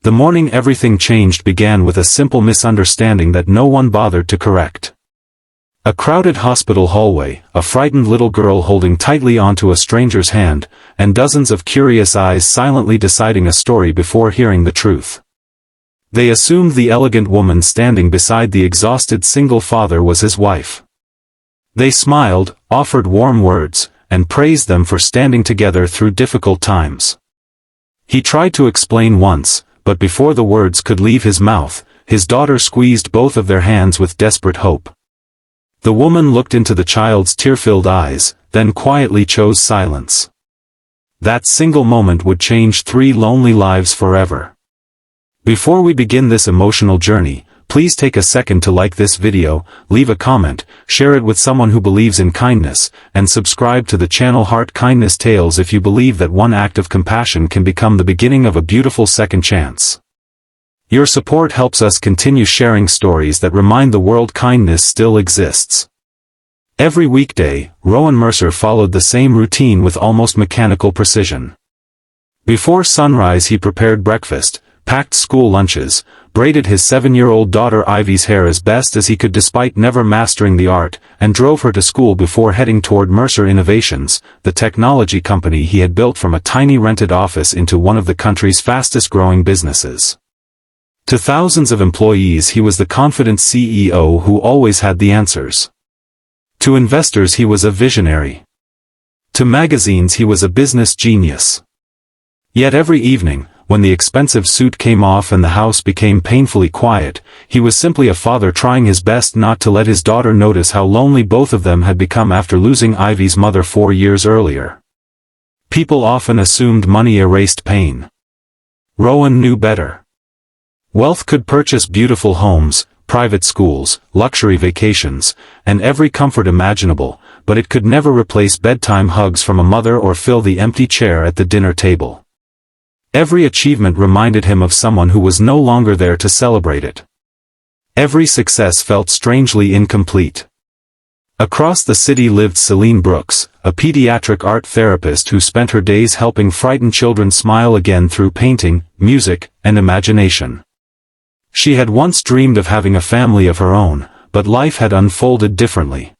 The morning everything changed began with a simple misunderstanding that no one bothered to correct. A crowded hospital hallway, a frightened little girl holding tightly onto a stranger's hand, and dozens of curious eyes silently deciding a story before hearing the truth. They assumed the elegant woman standing beside the exhausted single father was his wife. They smiled, offered warm words, and praised them for standing together through difficult times. He tried to explain once, but before the words could leave his mouth, his daughter squeezed both of their hands with desperate hope. The woman looked into the child's tear-filled eyes, then quietly chose silence. That single moment would change 3 lonely lives forever. Before we begin this emotional journey, please take a second to like this video, leave a comment, share it with someone who believes in kindness, and subscribe to the channel Heart Kindness Tales if you believe that one act of compassion can become the beginning of a beautiful second chance. Your support helps us continue sharing stories that remind the world kindness still exists. Every weekday, Rowan Mercer followed the same routine with almost mechanical precision. Before sunrise he prepared breakfast, packed school lunches, braided his 7-year-old daughter Ivy's hair as best as he could despite never mastering the art, and drove her to school before heading toward Mercer Innovations, the technology company he had built from a tiny rented office into one of the country's fastest-growing businesses. To thousands of employees he was the confident CEO who always had the answers. To investors he was a visionary. To magazines he was a business genius. Yet every evening, when the expensive suit came off and the house became painfully quiet, he was simply a father trying his best not to let his daughter notice how lonely both of them had become after losing Ivy's mother 4 years earlier. People often assumed money erased pain. Rowan knew better. Wealth could purchase beautiful homes, private schools, luxury vacations, and every comfort imaginable, but it could never replace bedtime hugs from a mother or fill the empty chair at the dinner table. Every achievement reminded him of someone who was no longer there to celebrate it. Every success felt strangely incomplete. Across the city lived Celine Brooks, a pediatric art therapist who spent her days helping frightened children smile again through painting, music, and imagination. She had once dreamed of having a family of her own, but life had unfolded differently.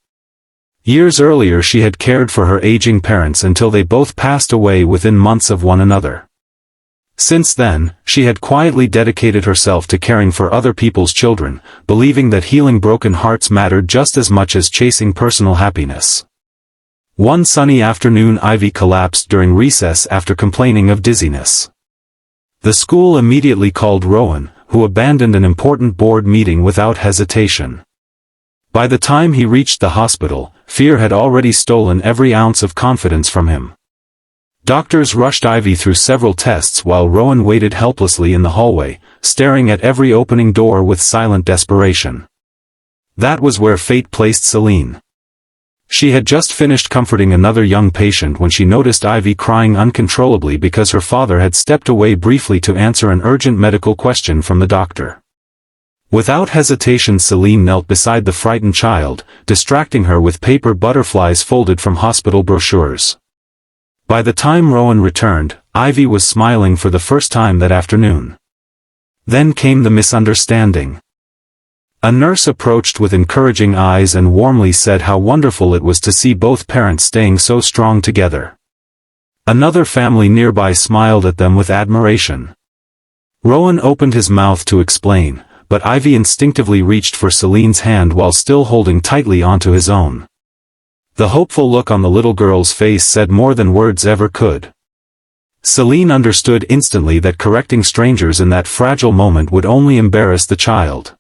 Years earlier she had cared for her aging parents until they both passed away within months of one another. Since then, she had quietly dedicated herself to caring for other people's children, believing that healing broken hearts mattered just as much as chasing personal happiness. One sunny afternoon Ivy collapsed during recess after complaining of dizziness. The school immediately called Rowan, who abandoned an important board meeting without hesitation. By the time he reached the hospital, fear had already stolen every ounce of confidence from him. Doctors rushed Ivy through several tests while Rowan waited helplessly in the hallway, staring at every opening door with silent desperation. That was where fate placed Celine. She had just finished comforting another young patient when she noticed Ivy crying uncontrollably because her father had stepped away briefly to answer an urgent medical question from the doctor. Without hesitation Celine knelt beside the frightened child, distracting her with paper butterflies folded from hospital brochures. By the time Rowan returned, Ivy was smiling for the first time that afternoon. Then came the misunderstanding. A nurse approached with encouraging eyes and warmly said how wonderful it was to see both parents staying so strong together. Another family nearby smiled at them with admiration. Rowan opened his mouth to explain, but Ivy instinctively reached for Celine's hand while still holding tightly onto his own. The hopeful look on the little girl's face said more than words ever could. Celine understood instantly that correcting strangers in that fragile moment would only embarrass the child.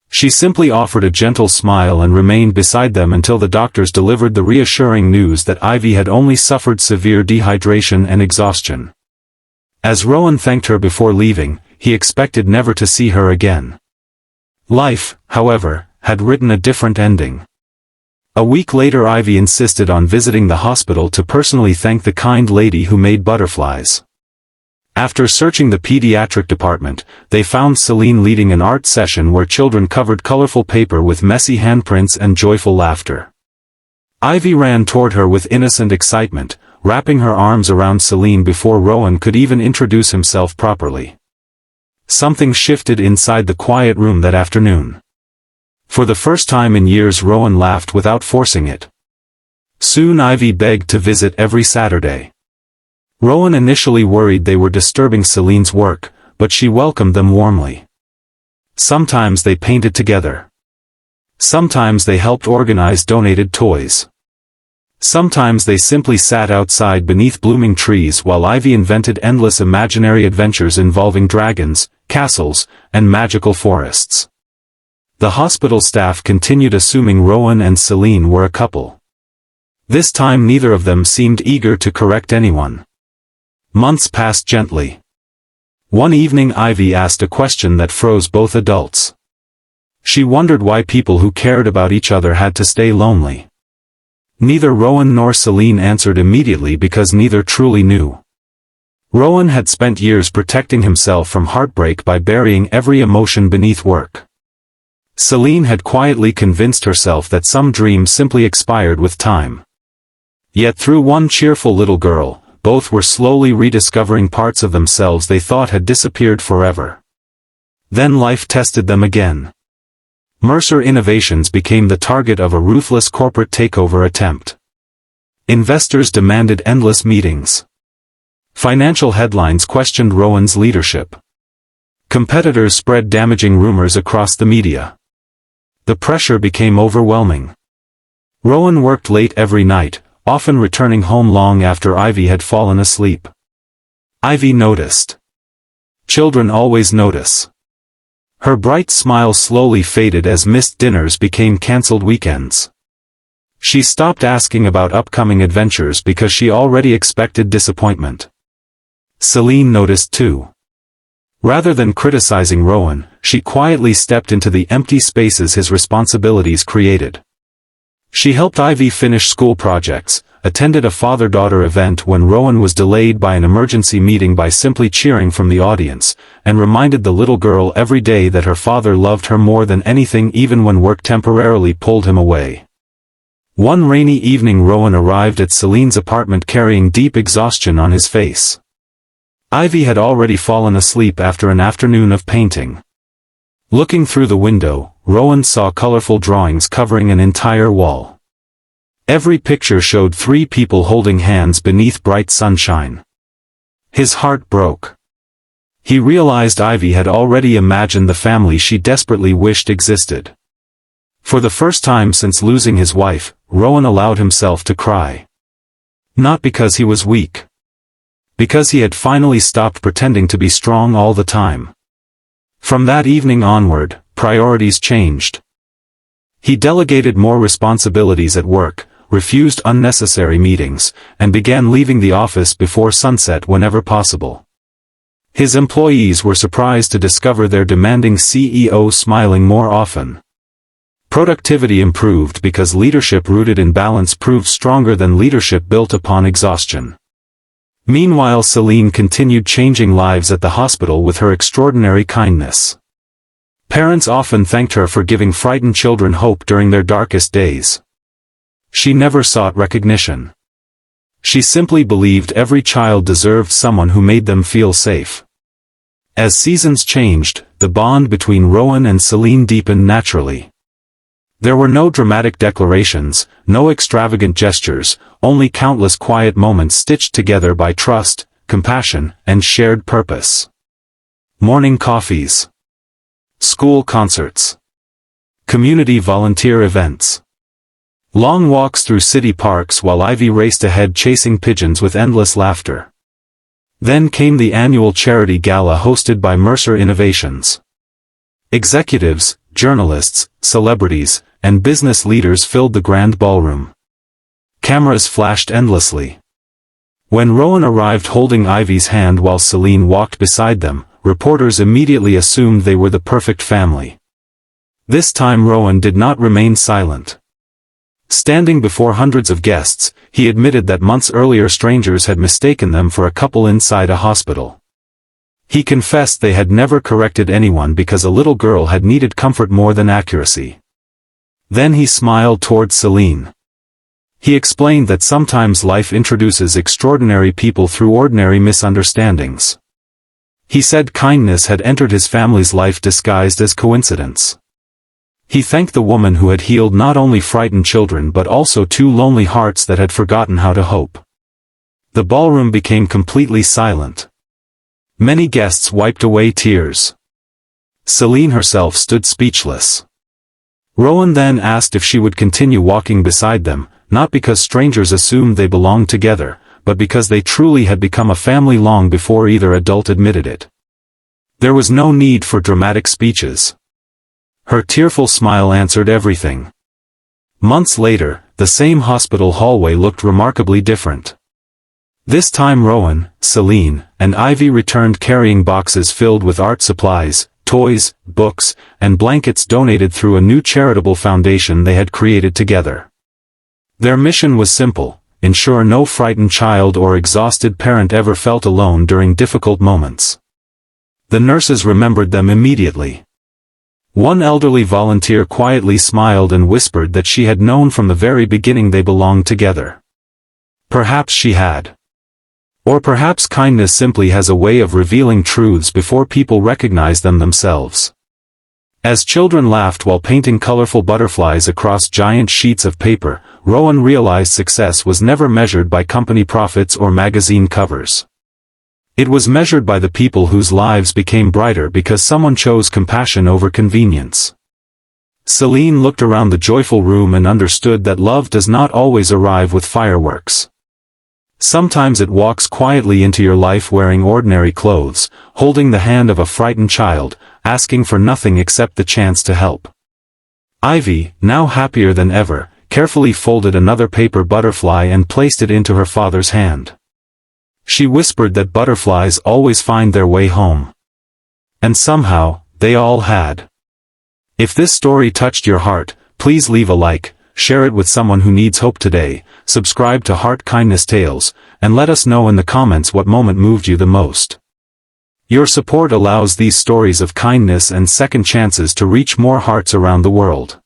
She simply offered a gentle smile and remained beside them until the doctors delivered the reassuring news that Ivy had only suffered severe dehydration and exhaustion. As Rowan thanked her before leaving, he expected never to see her again. Life, however, had written a different ending. A week later Ivy insisted on visiting the hospital to personally thank the kind lady who made butterflies. After searching the pediatric department, they found Celine leading an art session where children covered colorful paper with messy handprints and joyful laughter. Ivy ran toward her with innocent excitement, wrapping her arms around Celine before Rowan could even introduce himself properly. Something shifted inside the quiet room that afternoon. For the first time in years, Rowan laughed without forcing it. Soon Ivy begged to visit every Saturday. Rowan initially worried they were disturbing Celine's work, but she welcomed them warmly. Sometimes they painted together. Sometimes they helped organize donated toys. Sometimes they simply sat outside beneath blooming trees while Ivy invented endless imaginary adventures involving dragons, castles, and magical forests. The hospital staff continued assuming Rowan and Celine were a couple. This time neither of them seemed eager to correct anyone. Months passed gently. One evening Ivy asked a question that froze both adults. She wondered why people who cared about each other had to stay lonely. Neither Rowan nor Celine answered immediately because neither truly knew. Rowan had spent years protecting himself from heartbreak by burying every emotion beneath work. Celine had quietly convinced herself that some dreams simply expired with time. Yet through one cheerful little girl, both were slowly rediscovering parts of themselves they thought had disappeared forever. Then life tested them again. Mercer Innovations became the target of a ruthless corporate takeover attempt. Investors demanded endless meetings. Financial headlines questioned Rowan's leadership. Competitors spread damaging rumors across the media. The pressure became overwhelming. Rowan worked late every night, often returning home long after Ivy had fallen asleep. Ivy noticed. Children always notice. Her bright smile slowly faded as missed dinners became cancelled weekends. She stopped asking about upcoming adventures because she already expected disappointment. Celine noticed too. Rather than criticizing Rowan, she quietly stepped into the empty spaces his responsibilities created. She helped Ivy finish school projects, attended a father-daughter event when Rowan was delayed by an emergency meeting by simply cheering from the audience, and reminded the little girl every day that her father loved her more than anything even when work temporarily pulled him away. One rainy evening Rowan arrived at Celine's apartment carrying deep exhaustion on his face. Ivy had already fallen asleep after an afternoon of painting. Looking through the window, Rowan saw colorful drawings covering an entire wall. Every picture showed three people holding hands beneath bright sunshine. His heart broke. He realized Ivy had already imagined the family she desperately wished existed. For the first time since losing his wife, Rowan allowed himself to cry. Not because he was weak. Because he had finally stopped pretending to be strong all the time. From that evening onward, priorities changed. He delegated more responsibilities at work, refused unnecessary meetings, and began leaving the office before sunset whenever possible. His employees were surprised to discover their demanding CEO smiling more often. Productivity improved because leadership rooted in balance proved stronger than leadership built upon exhaustion. Meanwhile, Celine continued changing lives at the hospital with her extraordinary kindness. Parents often thanked her for giving frightened children hope during their darkest days. She never sought recognition. She simply believed every child deserved someone who made them feel safe. As seasons changed, the bond between Rowan and Celine deepened naturally. There were no dramatic declarations, no extravagant gestures, only countless quiet moments stitched together by trust, compassion, and shared purpose. Morning coffees. School concerts. Community volunteer events. Long walks through city parks while Ivy raced ahead chasing pigeons with endless laughter. Then came the annual charity gala hosted by Mercer Innovations. Executives, journalists, celebrities, and business leaders filled the grand ballroom. Cameras flashed endlessly. When Rowan arrived holding Ivy's hand while Celine walked beside them, reporters immediately assumed they were the perfect family. This time Rowan did not remain silent. Standing before hundreds of guests, he admitted that months earlier strangers had mistaken them for a couple inside a hospital. He confessed they had never corrected anyone because a little girl had needed comfort more than accuracy. Then he smiled toward Celine. He explained that sometimes life introduces extraordinary people through ordinary misunderstandings. He said kindness had entered his family's life disguised as coincidence. He thanked the woman who had healed not only frightened children but also 2 lonely hearts that had forgotten how to hope. The ballroom became completely silent. Many guests wiped away tears. Celine herself stood speechless. Rowan then asked if she would continue walking beside them, not because strangers assumed they belonged together, but because they truly had become a family long before either adult admitted it. There was no need for dramatic speeches. Her tearful smile answered everything. Months later, the same hospital hallway looked remarkably different. This time Rowan, Celine, and Ivy returned carrying boxes filled with art supplies, toys, books, and blankets donated through a new charitable foundation they had created together. Their mission was simple: ensure no frightened child or exhausted parent ever felt alone during difficult moments. The nurses remembered them immediately. One elderly volunteer quietly smiled and whispered that she had known from the very beginning they belonged together. Perhaps she had. Or perhaps kindness simply has a way of revealing truths before people recognize them themselves. As children laughed while painting colorful butterflies across giant sheets of paper, Rowan realized success was never measured by company profits or magazine covers. It was measured by the people whose lives became brighter because someone chose compassion over convenience. Celine looked around the joyful room and understood that love does not always arrive with fireworks. Sometimes it walks quietly into your life wearing ordinary clothes, holding the hand of a frightened child, asking for nothing except the chance to help. Ivy, now happier than ever, carefully folded another paper butterfly and placed it into her father's hand. She whispered that butterflies always find their way home. And somehow, they all had. If this story touched your heart, please leave a like, share it with someone who needs hope today, subscribe to Heart Kindness Tales, and let us know in the comments what moment moved you the most. Your support allows these stories of kindness and second chances to reach more hearts around the world.